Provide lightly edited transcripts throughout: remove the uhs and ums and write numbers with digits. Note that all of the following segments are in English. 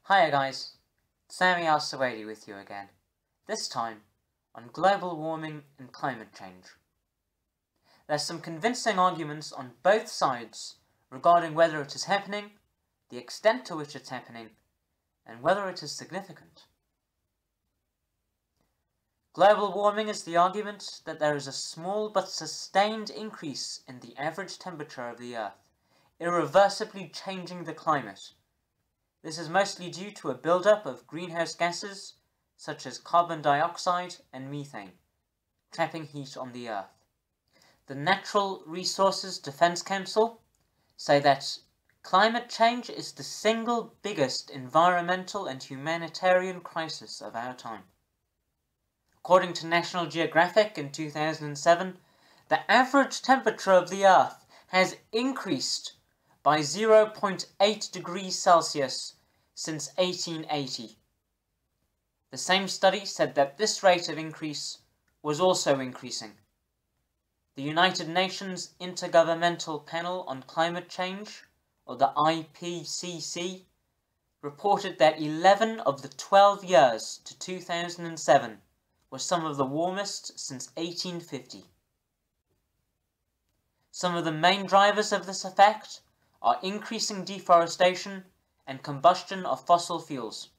Hiya guys, Sammy Al-Suwaidi with you again, this time on global warming and climate change. There's some convincing arguments on both sides regarding whether it is happening, the extent to which it's happening, and whether it is significant. Global warming is the argument that there is a small but sustained increase in the average temperature of the Earth, irreversibly changing the climate. This is mostly due to a buildup of greenhouse gases such as carbon dioxide and methane, trapping heat on the Earth. The Natural Resources Defense Council say that climate change is the single biggest environmental and humanitarian crisis of our time. According to National Geographic in 2007, the average temperature of the Earth has increased by 0.8 degrees Celsius since 1880. The same study said that this rate of increase was also increasing. The United Nations Intergovernmental Panel on Climate Change, or the IPCC, reported that 11 of the 12 years to 2007 were some of the warmest since 1850. Some of the main drivers of this effect are increasing deforestation and combustion of fossil fuels.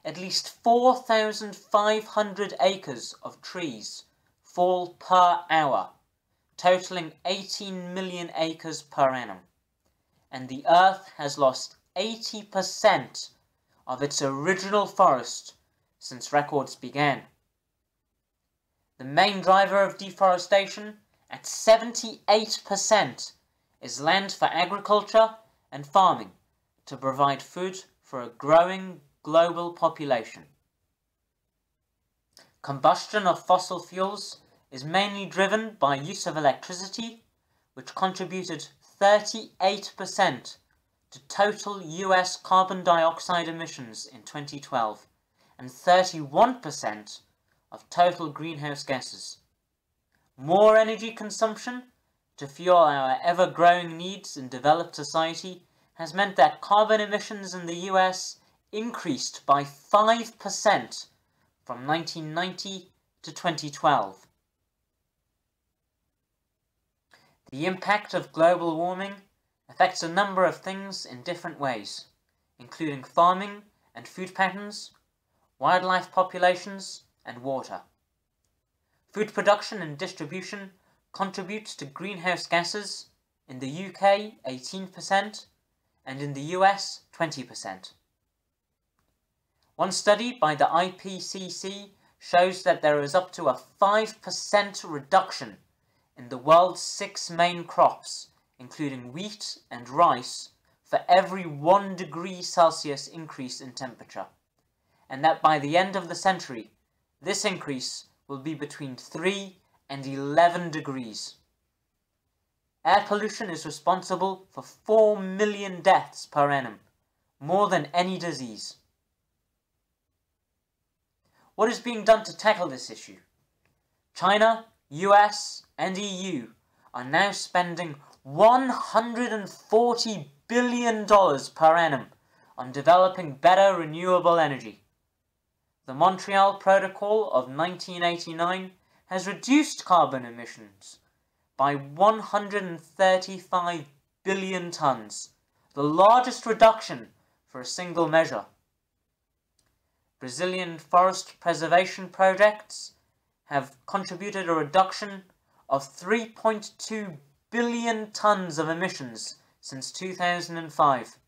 At least 4,500 acres of trees fall per hour, totaling 18 million acres per annum, and the Earth has lost 80% of its original forest since records began. The main driver of deforestation, at 78%, is land for agriculture and farming to provide food for a growing global population. Combustion of fossil fuels is mainly driven by use of electricity, which contributed 38% to total US carbon dioxide emissions in 2012 and 31% of total greenhouse gases. More energy consumption to fuel our ever-growing needs in developed society has meant that carbon emissions in the US increased by 5% from 1990 to 2012. The impact of global warming affects a number of things in different ways, including farming and food patterns, wildlife populations, and water. Food production and distribution contributes to greenhouse gases, in the UK 18% and in the US 20%. One study by the IPCC shows that there is up to a 5% reduction in the world's 6 main crops, including wheat and rice, for every 1 degree Celsius increase in temperature, and that by the end of the century, this increase will be between 3 and 11 degrees. Air pollution is responsible for 4 million deaths per annum, more than any disease. What is being done to tackle this issue? China, US, and EU are now spending $140 billion per annum on developing better renewable energy. The Montreal Protocol of 1989 has reduced carbon emissions by 135 billion tons, the largest reduction for a single measure. Brazilian forest preservation projects have contributed a reduction of 3.2 billion tons of emissions since 2005.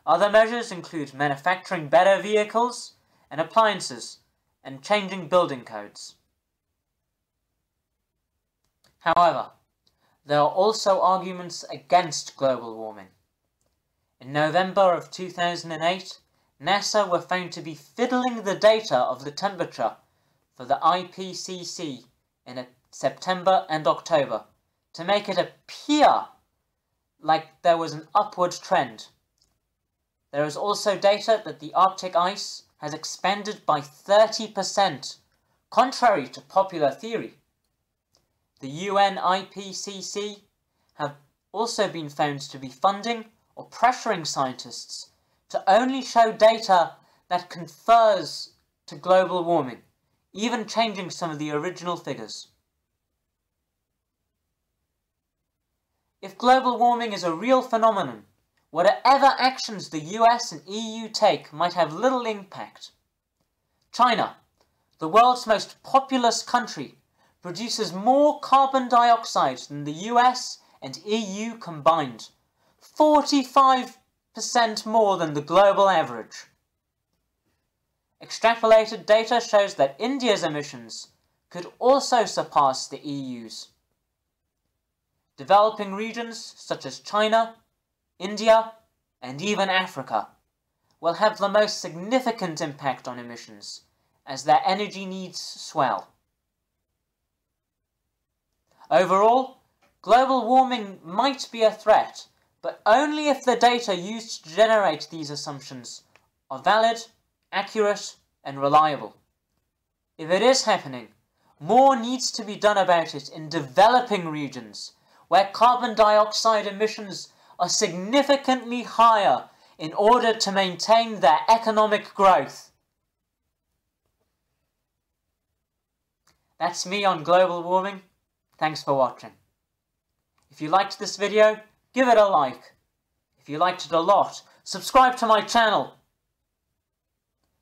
Other measures include manufacturing better vehicles and appliances and changing building codes. However, there are also arguments against global warming. In November of 2008, NASA were found to be fiddling the data of the temperature for the IPCC in September and October to make it appear like there was an upward trend. There is also data that the Arctic ice has expanded by 30%, contrary to popular theory. The UN IPCC have also been found to be funding or pressuring scientists to only show data that confers to global warming, even changing some of the original figures. If global warming is a real phenomenon, whatever actions the US and EU take might have little impact. China, the world's most populous country, produces more carbon dioxide than the US and EU combined, 45% more than the global average. Extrapolated data shows that India's emissions could also surpass the EU's. Developing regions such as China, India, and even Africa will have the most significant impact on emissions as their energy needs swell. Overall, global warming might be a threat, but only if the data used to generate these assumptions are valid, accurate, and reliable. If it is happening, more needs to be done about it in developing regions where carbon dioxide emissions are significantly higher in order to maintain their economic growth. That's me on global warming. Thanks for watching. If you liked this video, give it a like. If you liked it a lot, subscribe to my channel.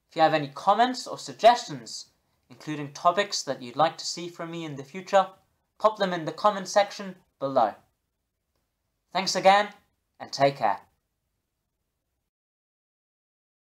If you have any comments or suggestions, including topics that you'd like to see from me in the future, pop them in the comment section below. Thanks again, and take care.